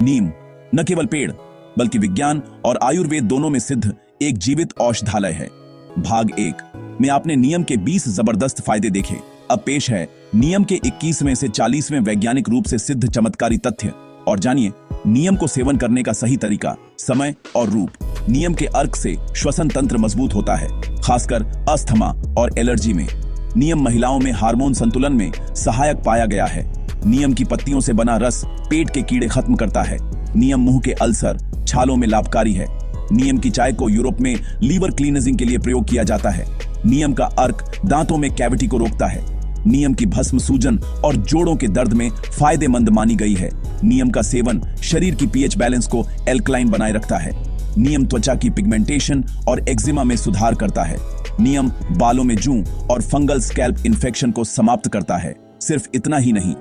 नीम न केवल पेड़ बल्कि विज्ञान और आयुर्वेद दोनों में सिद्ध एक जीवित औषधालय है। भाग 1 में आपने नीम के 20 जबरदस्त फायदे देखे। अब पेश है नीम के 21वें से 40वें वैज्ञानिक रूप से सिद्ध चमत्कारी तथ्य। और जानिए नीम को सेवन करने का सही तरीका, समय और रूप। नीम के अर्क से श्वसन तंत्र मजबूत होता है, खासकर अस्थमा और एलर्जी में। नीम महिलाओं में हार्मोन संतुलन में सहायक पाया गया है। नीम की पत्तियों से बना रस पेट के कीड़े खत्म करता है। नीम मुंह के अल्सर, छालों में लाभकारी है। नीम की चाय को यूरोप में लीवर क्लींजिंग के लिए प्रयोग किया जाता है। नीम का अर्क दांतों में कैविटी को रोकता है। नीम की भस्म सूजन और जोड़ों के दर्द में फायदेमंद मानी गई है। नीम का सेवन शरीर की पीएच बैलेंस को एल्कलाइन बनाए रखता है। नीम त्वचा की पिगमेंटेशन और एक्जिमा में सुधार करता है। नीम बालों में जूं और फंगल स्कैल्प इन्फेक्शन को समाप्त करता है। सिर्फ इतना ही नहीं,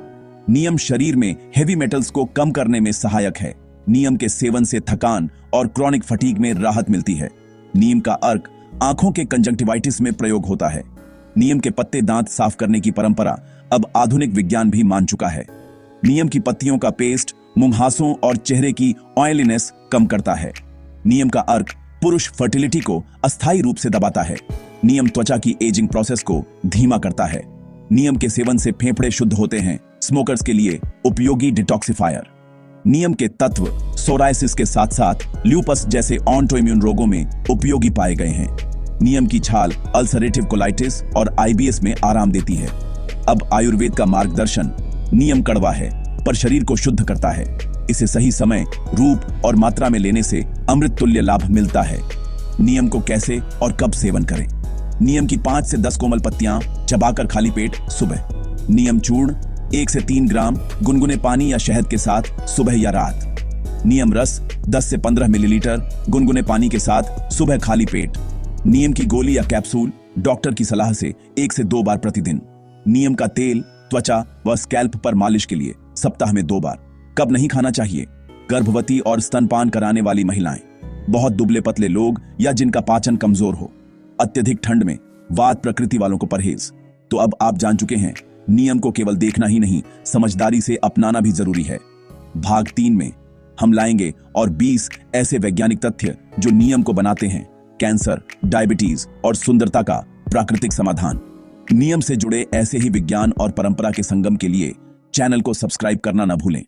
नीम शरीर में हेवी मेटल्स को कम करने में सहायक है। नीम के सेवन से थकान और क्रॉनिक फटीग में राहत मिलती है। नीम का अर्क आंखों के कंजंक्टिवाइटिस में प्रयोग होता है। नीम के पत्ते दांत साफ करने की परंपरा अब आधुनिक विज्ञान भी मान चुका है। नीम की पत्तियों का पेस्ट मुंहासों और चेहरे की ऑयलीनेस कम करता है। नीम का अर्क पुरुष फर्टिलिटी को अस्थायी रूप से दबाता है। नीम त्वचा की एजिंग प्रोसेस को धीमा करता है। नीम के सेवन से फेफड़े शुद्ध होते हैं। स्मोकर्स के लिए उपयोगी डिटॉक्सिफायर। नीम के तत्व सोरायसिस के साथ साथ ल्यूपस जैसे ऑटोइम्यून रोगों में उपयोगी पाए गए हैं। नीम की छाल अल्सरेटिव कोलाइटिस और आईबीएस में आराम देती है। अब आयुर्वेद का मार्गदर्शन। नीम कड़वा है पर शरीर को शुद्ध करता है। इसे सही समय, रूप और मात्रा में लेने से अमृत तुल्य लाभ मिलता है। नीम को कैसे और कब सेवन करें? नीम की 5 से 10 कोमल पत्तियां चबाकर खाली पेट सुबह। नीम चूर्ण 1 से 3 ग्राम गुनगुने पानी या शहद के साथ सुबह या रात। नीम रस 10 से 15 मिलीलीटर गुनगुने पानी के साथ सुबह खाली पेट। नीम की गोली या कैप्सूल डॉक्टर की सलाह से 1 से 2 बार प्रतिदिन। नीम का तेल त्वचा व स्कैल्प पर मालिश के लिए सप्ताह में 2 बार। कब नहीं खाना चाहिए? गर्भवती और स्तनपान कराने वाली महिलाएं, बहुत दुबले पतले लोग या जिनका पाचन कमजोर हो, अत्यधिक ठंड में, वात प्रकृति वालों को परहेज। तो अब आप जान चुके हैं, नियम को केवल देखना ही नहीं, समझदारी से अपनाना भी जरूरी है। भाग 3 में हम लाएंगे और 20 ऐसे वैज्ञानिक तथ्य जो नियम को बनाते हैं कैंसर, डायबिटीज और सुंदरता का प्राकृतिक समाधान। नियम से जुड़े ऐसे ही विज्ञान और परंपरा के संगम के लिए चैनल को सब्सक्राइब करना न भूलें।